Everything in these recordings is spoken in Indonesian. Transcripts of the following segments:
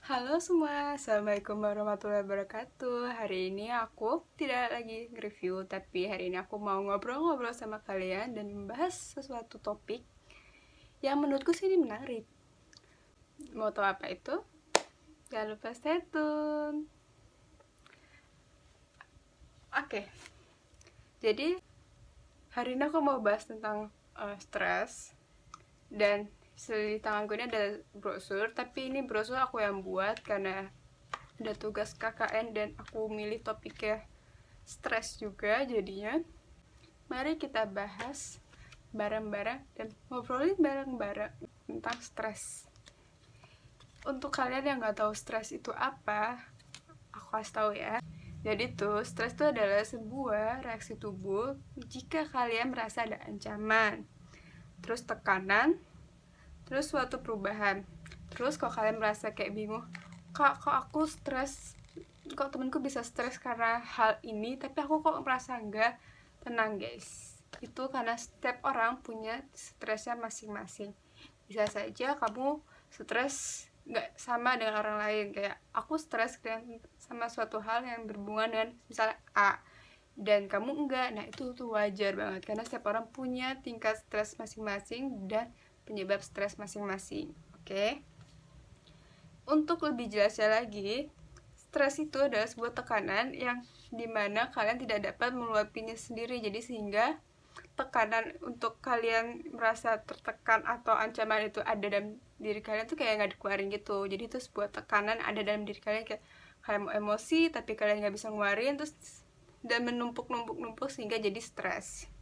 Halo semua, Assalamualaikum warahmatullahi wabarakatuh. Hari ini aku tidak lagi nge-review, tapi hari ini aku mau ngobrol-ngobrol sama kalian dan membahas sesuatu topik yang menurutku sih ini menarik. Mau tahu apa itu? Jangan lupa stay tune. Oke, jadi hari ini aku mau bahas tentang stres. Dan di tanganku ini ada brosur, tapi ini brosur aku yang buat karena ada tugas KKN dan aku milih topiknya stres juga. Jadinya mari kita bahas bareng-bareng dan ngobrolin bareng-bareng tentang stres. Untuk kalian yang nggak tahu stres itu apa, aku kasih tahu ya. Jadi tuh, stres itu adalah sebuah reaksi tubuh jika kalian merasa ada ancaman, terus tekanan, terus suatu perubahan. Terus kalau kalian merasa kayak bingung, kok aku stres, kok temenku bisa stres karena hal ini, tapi aku kok merasa enggak. Tenang guys, itu karena setiap orang punya stresnya masing-masing. Bisa saja kamu stres nggak sama dengan orang lain, kayak aku stres sama suatu hal yang berhubungan dengan misalnya A dan kamu enggak. Nah itu tuh wajar banget karena setiap orang punya tingkat stres masing-masing dan penyebab stres masing-masing. Oke? Untuk lebih jelasnya lagi, stres itu adalah sebuah tekanan yang dimana kalian tidak dapat meluapinya sendiri. Jadi sehingga tekanan untuk kalian merasa tertekan atau ancaman itu ada dalam diri kalian tuh kayak nggak dikeluarin gitu. Jadi itu sebuah tekanan ada dalam diri kalian, kayak kalian mau emosi tapi kalian nggak bisa ngeluarin, terus dan menumpuk sehingga jadi stres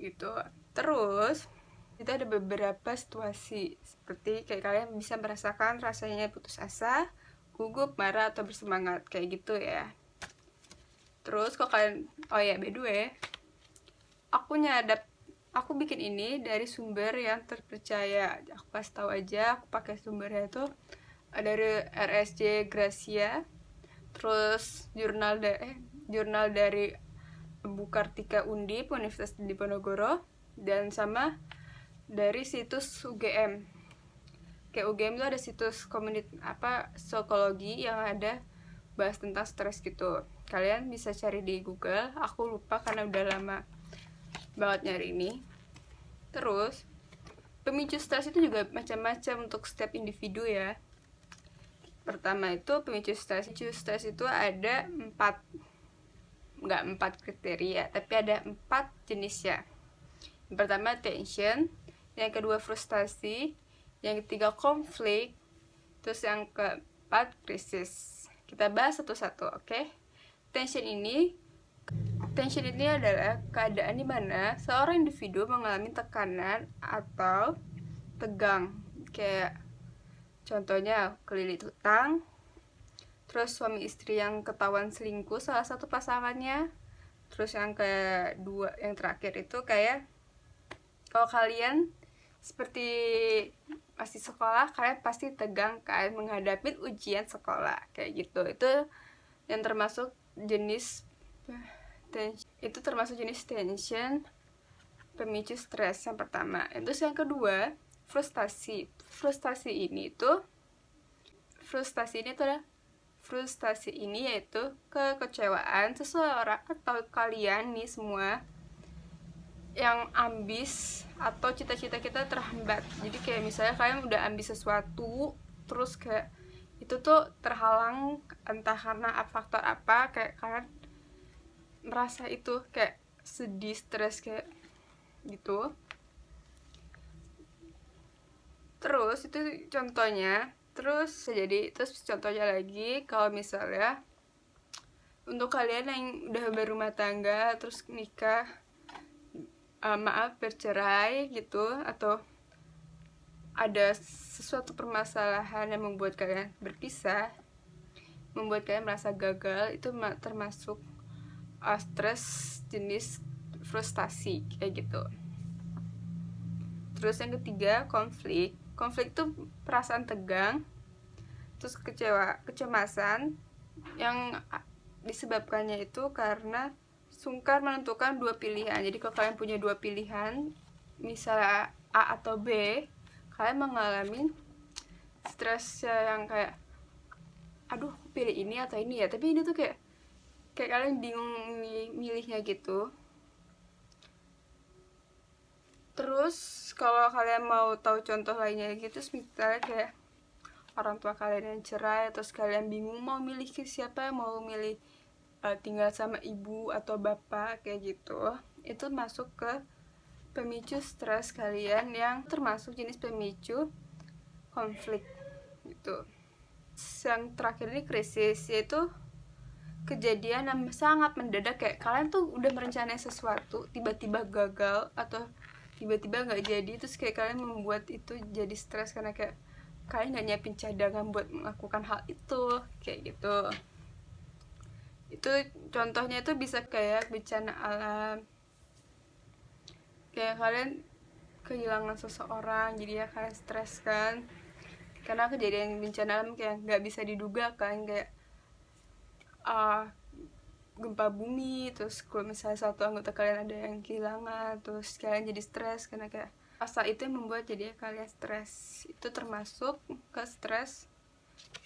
gitu. Terus itu ada beberapa situasi seperti kayak kalian bisa merasakan rasanya putus asa, gugup, marah, atau bersemangat kayak gitu ya. Terus kalau kalian, oh ya by the way, aku bikin ini dari sumber yang terpercaya. Aku kasih tahu aja, aku pakai sumbernya itu dari RSJ Gracia, terus jurnal dari Bukartika Undip Universitas Diponegoro, dan sama dari situs UGM. Kayak UGM itu ada situs psikologi yang ada bahas tentang stres gitu. Kalian bisa cari di Google, aku lupa karena udah lama banget nyari ini. Terus pemicu stres itu juga macam-macam untuk setiap individu ya. Pertama itu pemicu stres itu ada empat kriteria, tapi ada 4 jenisnya. Yang pertama tension, yang kedua frustasi, yang ketiga konflik, terus yang keempat krisis. Kita bahas satu-satu, oke? Tension ini adalah keadaan di mana seorang individu mengalami tekanan atau tegang, kayak contohnya kelilit hutang, terus suami istri yang ketahuan selingkuh salah satu pasangannya. Terus yang kedua, yang terakhir itu kayak kalau kalian seperti masih sekolah, kalian pasti tegang kan menghadapi ujian sekolah kayak gitu. Itu yang termasuk jenis tension pemicu stres yang pertama. Terus yang kedua, frustasi ini yaitu kekecewaan seseorang atau kalian nih semua yang ambis atau cita-cita kita terhambat. Jadi kayak misalnya kalian udah ambis sesuatu, terus kayak itu tuh terhalang entah karena faktor apa, kayak kalian merasa itu kayak sedih, stres kayak gitu. Terus itu contohnya. Terus contohnya lagi kalau misalnya untuk kalian yang udah berumah tangga terus nikah, bercerai gitu, atau ada sesuatu permasalahan yang membuat kalian berpisah, membuat kalian merasa gagal, itu termasuk stres jenis frustasi kayak gitu. Terus yang ketiga, konflik itu perasaan tegang, terus kecemasan yang disebabkannya itu karena sungkar menentukan dua pilihan. Jadi kalau kalian punya dua pilihan, misalnya A atau B, kalian mengalami stres yang kayak aduh aku pilih ini atau ini ya, tapi ini tuh kayak kalian bingung milihnya gitu. Terus kalau kalian mau tahu contoh lainnya gitu, misalnya kayak orang tua kalian yang cerai, terus kalian bingung mau milih ke siapa, mau milih tinggal sama ibu atau bapak kayak gitu, itu masuk ke pemicu stres kalian yang termasuk jenis pemicu konflik gitu. Yang terakhir ini krisis, yaitu kejadian yang sangat mendadak, kayak kalian tuh udah merencanain sesuatu tiba-tiba gagal atau tiba-tiba nggak jadi, terus kayak kalian membuat itu jadi stres karena kayak kalian nggak nyiapin cadangan buat melakukan hal itu kayak gitu. Itu contohnya itu bisa kayak bencana alam, kayak kalian kehilangan seseorang, jadi ya kalian stres kan karena kejadian bencana alam kayak nggak bisa diduga kan, kayak gempa bumi, terus kalau misalnya satu anggota kalian ada yang kehilangan, terus kalian jadi stres karena kayak rasa itu yang membuat jadi kalian stres. Itu termasuk ke stres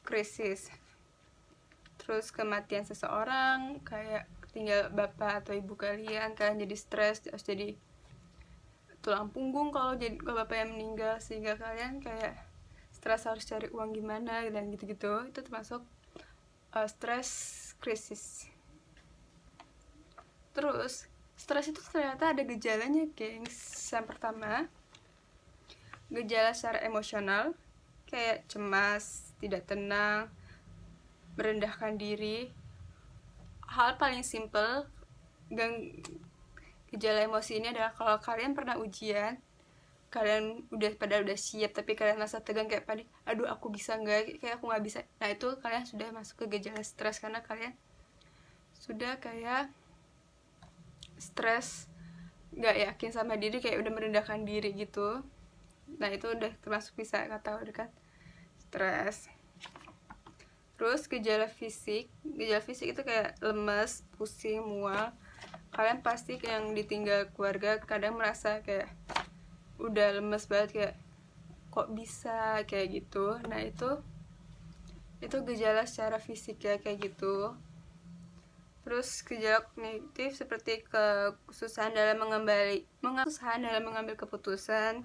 krisis. Terus kematian seseorang, kayak tinggal bapak atau ibu kalian jadi stres, terus jadi tulang punggung kalau bapak yang meninggal, sehingga kalian kayak stres harus cari uang gimana dan gitu-gitu. Itu termasuk stres krisis. Terus stres itu ternyata ada gejalanya, gengs. Yang pertama, gejala secara emosional kayak cemas, tidak tenang, merendahkan diri. Hal paling simple gejala emosi ini adalah kalau kalian pernah ujian, kalian udah siap tapi kalian merasa tegang kayak panik, aduh aku bisa nggak, kayak aku nggak bisa. Nah itu kalian sudah masuk ke gejala stres karena kalian sudah kayak stres, nggak yakin sama diri, kayak udah merendahkan diri gitu. Nah itu udah termasuk bisa kategorikan stres. Terus gejala fisik itu kayak lemes, pusing, mual. Kalian pasti yang ditinggal keluarga kadang merasa kayak udah lemes banget, kayak kok bisa kayak gitu. Nah itu gejala secara fisik ya kayak gitu. Terus gejala kognitif seperti kesusahan dalam mengambil keputusan,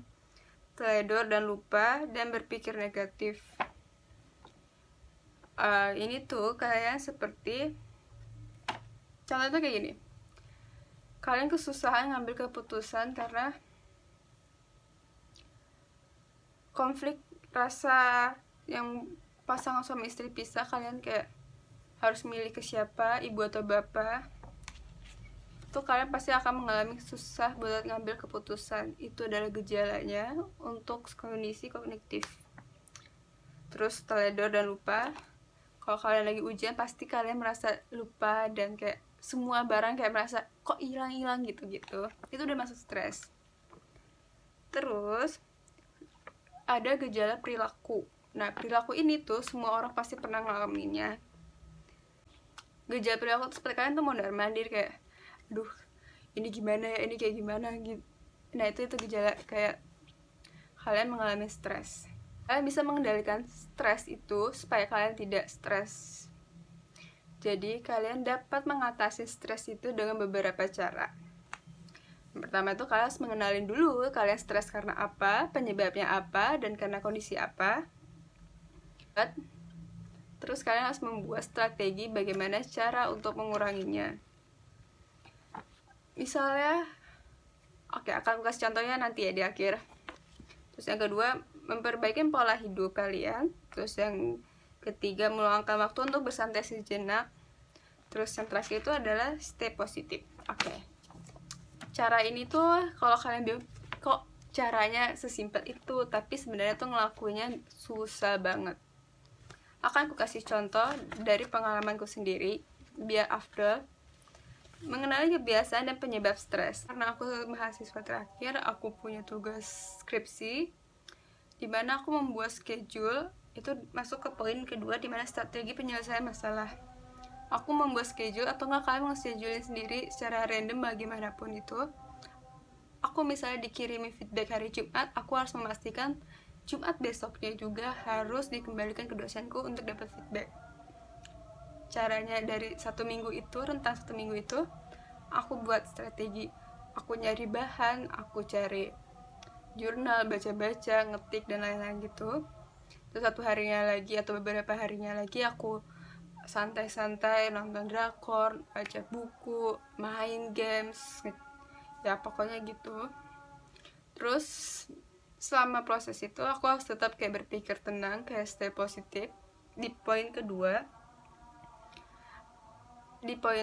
teledor dan lupa, dan berpikir negatif. Ini tuh kalian seperti contohnya kayak gini, kalian kesusahan ngambil keputusan karena konflik rasa yang pasangan suami istri pisah, kalian kayak harus milih ke siapa, ibu atau bapak. Itu kalian pasti akan mengalami susah buat ngambil keputusan. Itu adalah gejalanya untuk kondisi kognitif. Terus teledor dan lupa, kalau kalian lagi ujian pasti kalian merasa lupa dan kayak semua barang kayak merasa kok hilang gitu. Itu udah masuk stres. Terus ada gejala perilaku. Nah perilaku ini tuh semua orang pasti pernah ngalaminnya. Gejala perilaku tuh seperti kalian tuh mondar-mandir kayak aduh ini gimana ya, ini kayak gimana gitu. Nah itu gejala kayak kalian mengalami stres. Kalian bisa mengendalikan stres itu supaya kalian tidak stres. Jadi kalian dapat mengatasi stres itu dengan beberapa cara. Yang pertama itu kalian harus mengenalin dulu kalian stres karena apa, penyebabnya apa, dan karena kondisi apa. Terus kalian harus membuat strategi bagaimana cara untuk menguranginya. Misalnya, akan kasih contohnya nanti ya di akhir. Terus yang kedua, memperbaiki pola hidup kalian. Terus yang ketiga, meluangkan waktu untuk bersantai sejenak. Terus yang terakhir itu adalah stay positif. Cara ini tuh kalau kalian bilang kok caranya sesimpel itu, tapi sebenarnya tuh ngelakuinnya susah banget. Akan aku kasih contoh dari pengalamanku sendiri biar afdol mengenali kebiasaan dan penyebab stres. Karena aku mahasiswa terakhir, aku punya tugas skripsi dimana aku membuat schedule. Itu masuk ke poin kedua, dimana strategi penyelesaian masalah. Aku membuat schedule atau nggak kalian nge-schedule sendiri secara random bagaimanapun itu. Aku misalnya dikirimi feedback hari Jumat, aku harus memastikan Jumat besoknya juga harus dikembalikan ke dosenku untuk dapat feedback. Caranya dari rentang 1 minggu itu, aku buat strategi. Aku nyari bahan, aku cari jurnal, baca-baca, ngetik, dan lain-lain gitu. Terus satu harinya lagi atau beberapa harinya lagi aku santai-santai nonton drakor, baca buku, main games, ya pokoknya gitu. Terus selama proses itu aku harus tetap kayak berpikir tenang, kayak stay positif. Di poin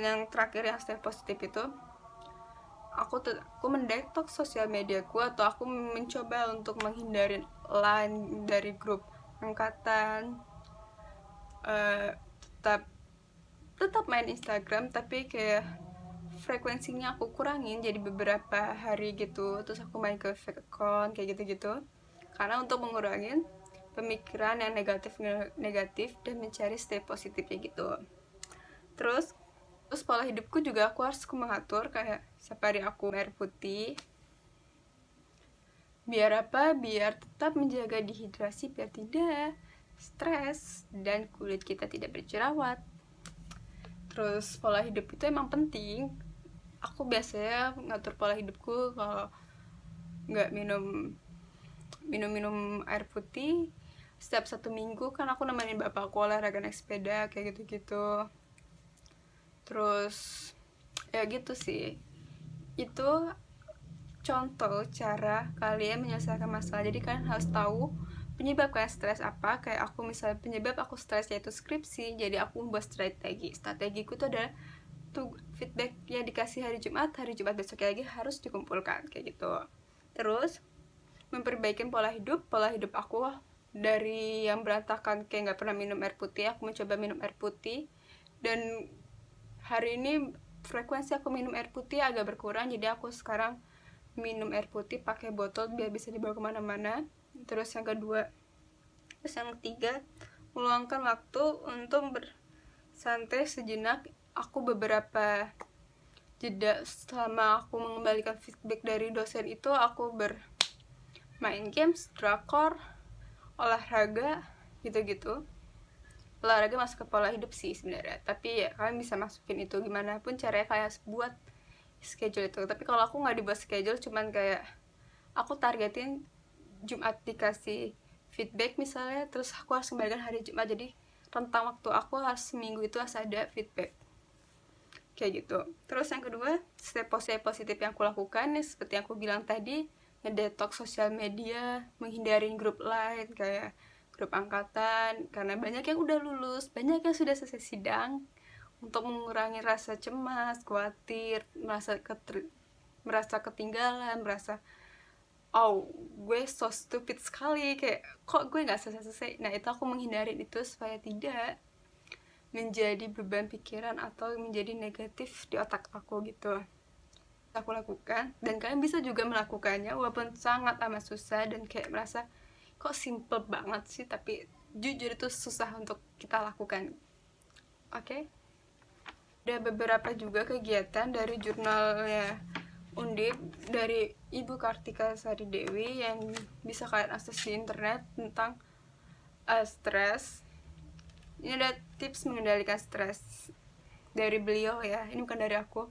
yang terakhir yang stay positif itu, aku mendetoks sosial mediaku, atau aku mencoba untuk menghindari line dari grup angkatan. Tetap main Instagram, tapi kayak frekuensinya aku kurangin jadi beberapa hari gitu. Terus aku main ke fake account kayak gitu-gitu, karena untuk mengurangin pemikiran yang negatif dan mencari stay positifnya gitu. Terus pola hidupku juga aku harus mengatur, kayak setiap hari aku air putih. Biar apa? Biar tetap menjaga dehidrasi, biar tidak stres dan kulit kita tidak berjerawat. Terus pola hidup itu emang penting. Aku biasanya ngatur pola hidupku kalau nggak minum air putih setiap 1 minggu, kan aku nemenin bapak aku olahraga naik sepeda kayak gitu-gitu. Terus ya gitu sih, itu contoh cara kalian menyelesaikan masalah. Jadi kalian harus tahu penyebab kalian stres apa. Kayak aku misalnya, penyebab aku stres yaitu skripsi, jadi aku membuat strategiku itu adalah feedback yang dikasih hari Jumat besoknya lagi harus dikumpulkan kayak gitu. Terus memperbaiki pola hidup aku dari yang berantakan kayak nggak pernah minum air putih, aku mencoba minum air putih. Dan hari ini frekuensi aku minum air putih agak berkurang, jadi aku sekarang minum air putih pakai botol biar bisa dibawa kemana-mana. Terus yang ketiga, meluangkan waktu untuk bersantai sejenak. Aku beberapa jeda selama aku mengembalikan feedback dari dosen itu, aku bermain games, drakor, olahraga gitu-gitu. Olahraga masuk ke pola hidup sih sebenarnya, tapi ya kalian bisa masukin itu gimana pun caranya, kalian buat schedule itu. Tapi kalau aku nggak dibuat schedule, cuman kayak aku targetin Jumat dikasih feedback misalnya, terus aku harus kembalikan hari Jumat, jadi rentang waktu aku harus seminggu itu harus ada feedback kayak gitu. Terus yang kedua, step positif yang aku lakukan ya, seperti yang aku bilang tadi, ngedetox sosial media, menghindari grup lain kayak grup angkatan, karena banyak yang udah lulus, banyak yang sudah selesai sidang. Untuk mengurangi rasa cemas, khawatir, merasa ketinggalan, merasa gue so stupid sekali, kayak kok gue nggak selesai. Nah itu aku menghindarin itu supaya tidak menjadi beban pikiran atau menjadi negatif di otak aku gitu. Aku lakukan, dan kalian bisa juga melakukannya walaupun sangat amat susah dan kayak merasa kok simple banget sih, tapi jujur itu susah untuk kita lakukan. Oke? Ada beberapa juga kegiatan dari jurnalnya Undip dari Ibu Kartika Sari Dewi yang bisa kalian akses di internet tentang stres. Ini ada tips mengendalikan stres dari beliau ya, ini bukan dari aku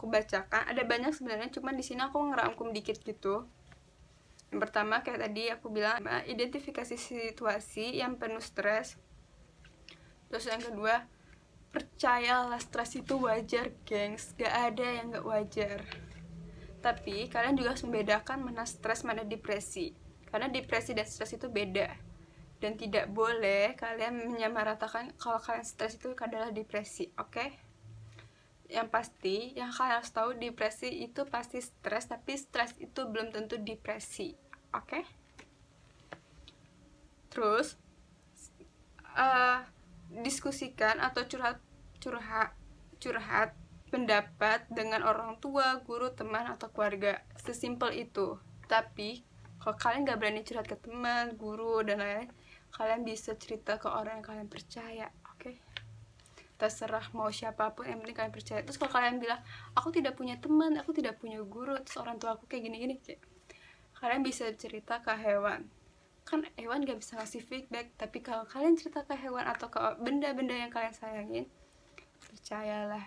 bacakan. Ada banyak sebenarnya, cuman di sini aku ngerangkum dikit gitu. Yang pertama kayak tadi aku bilang, identifikasi situasi yang penuh stres. Terus yang kedua, percayalah stres itu wajar gengs, gak ada yang gak wajar. Tapi kalian juga harus membedakan mana stres mana depresi, karena depresi dan stres itu beda. Dan tidak boleh kalian menyamaratakan kalau kalian stres itu adalah depresi, oke? Yang pasti, yang kalian harus tahu, depresi itu pasti stres, tapi stres itu belum tentu depresi, oke? Terus, diskusikan atau curhat pendapat dengan orang tua, guru, teman, atau keluarga. Sesimpel itu. Tapi, kalau kalian gak berani curhat ke teman, guru, dan lain-lain, kalian bisa cerita ke orang yang kalian percaya, oke? Terserah mau siapapun, yang penting kalian percaya. Terus kalau kalian bilang, aku tidak punya teman, aku tidak punya guru, terus orang tua aku kayak gini-gini, kalian bisa cerita ke hewan. kan hewan gak bisa ngasih feedback. Tapi kalau kalian cerita ke hewan atau ke benda-benda yang kalian sayangin, percayalah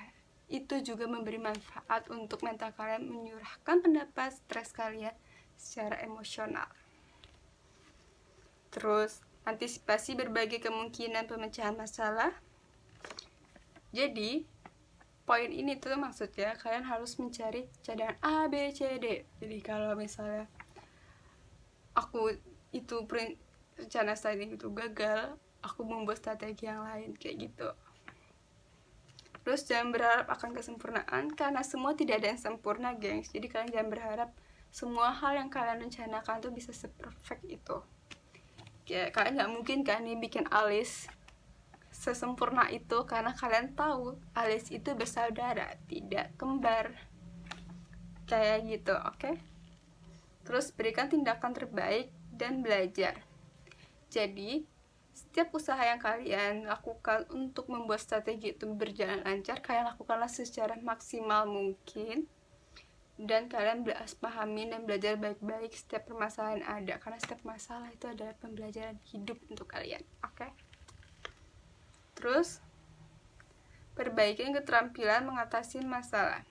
itu juga memberi manfaat untuk mental kalian, menyurahkan pendapat stres kalian secara emosional. Terus antisipasi berbagai kemungkinan pemecahan masalah. Jadi poin ini tuh maksudnya kalian harus mencari cadangan A, B, C, D. Jadi kalau misalnya aku itu rencana studying itu gagal, aku membuat strategi yang lain kayak gitu. Terus jangan berharap akan kesempurnaan, karena semua tidak ada yang sempurna, gengs. Jadi kalian jangan berharap semua hal yang kalian rencanakan tuh bisa seperfect itu. Kayak kalian nggak mungkin kan nih bikin alis sesempurna itu, karena kalian tahu alis itu bersaudara, tidak kembar. Kayak gitu, oke? Terus berikan tindakan terbaik dan belajar. Jadi setiap usaha yang kalian lakukan untuk membuat strategi itu berjalan lancar, kalian lakukanlah secara maksimal mungkin, dan kalian pahami dan belajar baik-baik setiap permasalahan yang ada, karena setiap masalah itu adalah pembelajaran hidup untuk kalian, oke? Terus perbaikin keterampilan mengatasi masalah.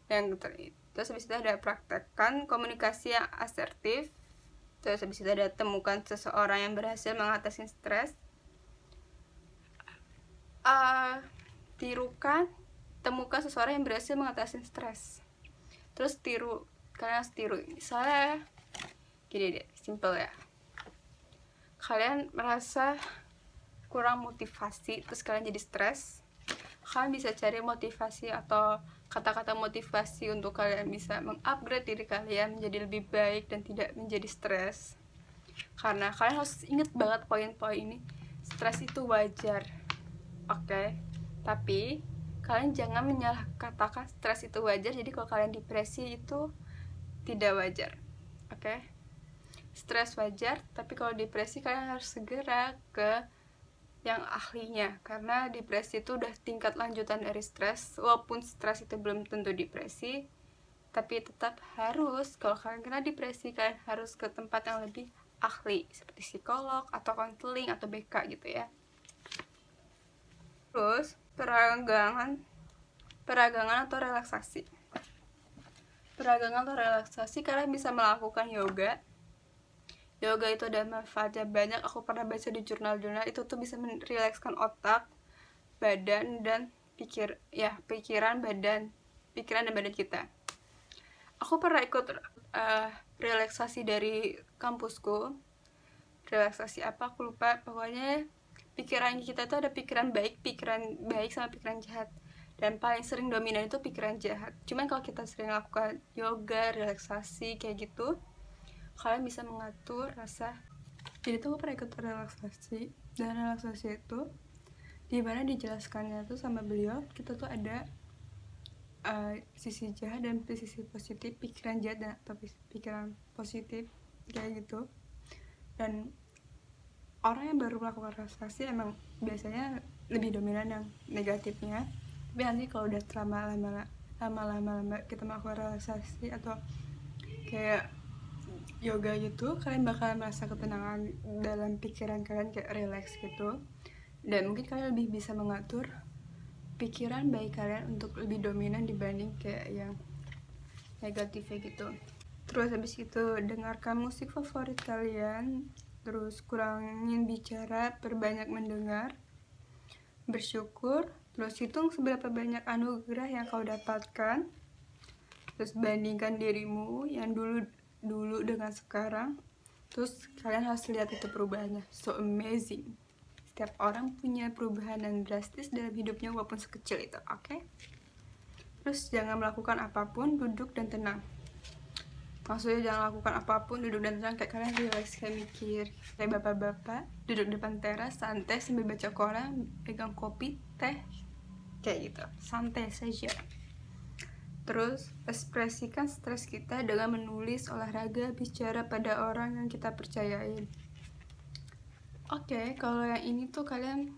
Terus habis itu ada praktekkan komunikasi yang asertif. Terus habis itu ada temukan seseorang yang berhasil mengatasi stres. Temukan seseorang yang berhasil mengatasi stres. Terus kalian harus tiru. Misalnya gini deh, simple ya. Kalian merasa kurang motivasi, terus kalian jadi stres. Kalian bisa cari motivasi atau kata-kata motivasi untuk kalian bisa mengupgrade diri kalian menjadi lebih baik dan tidak menjadi stres. Karena kalian harus ingat banget poin-poin ini. Stres itu wajar, oke? Tapi kalian jangan menyalahkatakan stres itu wajar. Jadi kalau kalian depresi itu tidak wajar, oke? Stres wajar, tapi kalau depresi kalian harus segera ke yang ahlinya, karena depresi itu udah tingkat lanjutan dari stres. Walaupun stres itu belum tentu depresi, tapi tetap harus, kalau kalian kena depresi, kalian harus ke tempat yang lebih ahli seperti psikolog atau konseling atau BK gitu ya. Terus peragangan atau relaksasi. Peragangan atau relaksasi, kalian bisa melakukan yoga. Yoga itu ada manfaatnya banyak. Aku pernah baca di jurnal-jurnal, itu tuh bisa merilekskan otak, badan, dan pikiran dan badan kita. Aku pernah ikut relaksasi dari kampusku. Relaksasi apa aku lupa, pokoknya pikiran kita tuh ada pikiran baik sama pikiran jahat, dan paling sering dominan itu pikiran jahat. Cuman kalau kita sering lakukan yoga, relaksasi kayak gitu, kalian bisa mengatur rasa. Jadi tuh aku pernah ikut relaksasi, dan relaksasi itu dimana dijelaskannya tuh sama beliau, kita tuh ada sisi jahat dan sisi positif, pikiran jahat dan atau pikiran positif kayak gitu. Dan orang yang baru melakukan relaksasi emang biasanya lebih dominan yang negatifnya. Tapi nanti kalau udah lama-lama kita melakukan relaksasi atau kayak yoga gitu, kalian bakalan merasa ketenangan dalam pikiran kalian, kayak relax gitu. Dan mungkin kalian lebih bisa mengatur pikiran baik kalian untuk lebih dominan dibanding kayak yang negatifnya gitu. Terus habis itu dengarkan musik favorit kalian. Terus kurangin bicara, perbanyak mendengar. Bersyukur. Terus hitung seberapa banyak anugerah yang kau dapatkan. Terus bandingkan dirimu yang dulu dengan sekarang. Terus kalian harus lihat itu perubahannya, so amazing. Setiap orang punya perubahan yang drastis dalam hidupnya walaupun sekecil itu, oke? Terus jangan melakukan apapun, duduk dan tenang. Maksudnya jangan lakukan apapun, duduk dan tenang, kayak kalian relax, kayak mikir, kayak bapak-bapak duduk depan teras santai sambil baca koran, pegang kopi, teh, kayak gitu, santai saja. Terus ekspresikan stres kita dengan menulis, olahraga, bicara pada orang yang kita percayain. Oke, kalau yang ini tuh kalian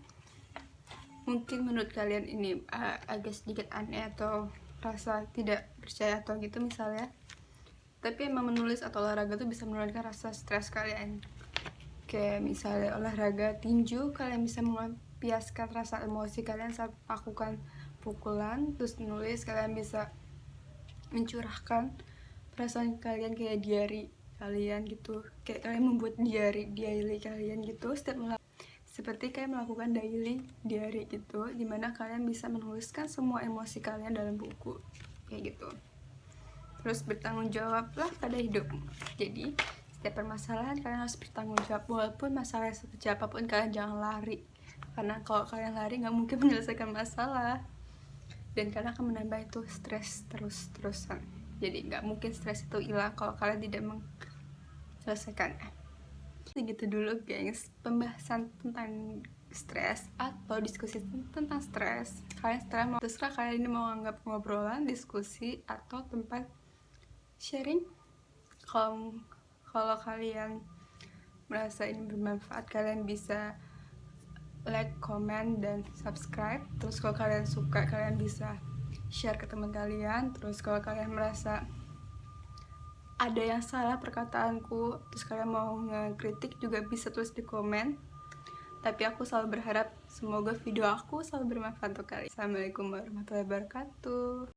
mungkin menurut kalian ini agak sedikit aneh atau rasa tidak percaya atau gitu misalnya. Tapi emang menulis atau olahraga tuh bisa menurunkan rasa stres kalian. Kayak misalnya olahraga tinju, kalian bisa melampiaskan rasa emosi kalian saat melakukan pukulan. Terus nulis, kalian bisa mencurahkan perasaan kalian kayak diary kalian gitu, kayak kalian membuat diary kalian gitu seperti kayak melakukan daily diary gitu, dimana kalian bisa menuliskan semua emosi kalian dalam buku kayak gitu. Terus bertanggung jawablah pada hidupmu. Jadi setiap permasalahan kalian harus bertanggung jawab, walaupun masalah sekecil apapun. Kalian jangan lari, karena kalau kalian lari nggak mungkin menyelesaikan masalah, dan kalian akan menambah itu stres terus-terusan. Jadi nggak mungkin stres itu hilang kalau kalian tidak menyelesaikannya. Segitu dulu gengs pembahasan tentang stres atau diskusi tentang stres. Kalian terserah kalian ini mau anggap ngobrolan, diskusi, atau tempat sharing. Kalau kalian merasa ini bermanfaat, kalian bisa like, comment, dan subscribe. Terus kalau kalian suka, kalian bisa share ke teman kalian. Terus kalau kalian merasa ada yang salah perkataanku, terus kalian mau ngekritik, juga bisa tulis di komen. Tapi aku selalu berharap semoga video aku selalu bermanfaat untuk kalian. Assalamualaikum warahmatullahi wabarakatuh.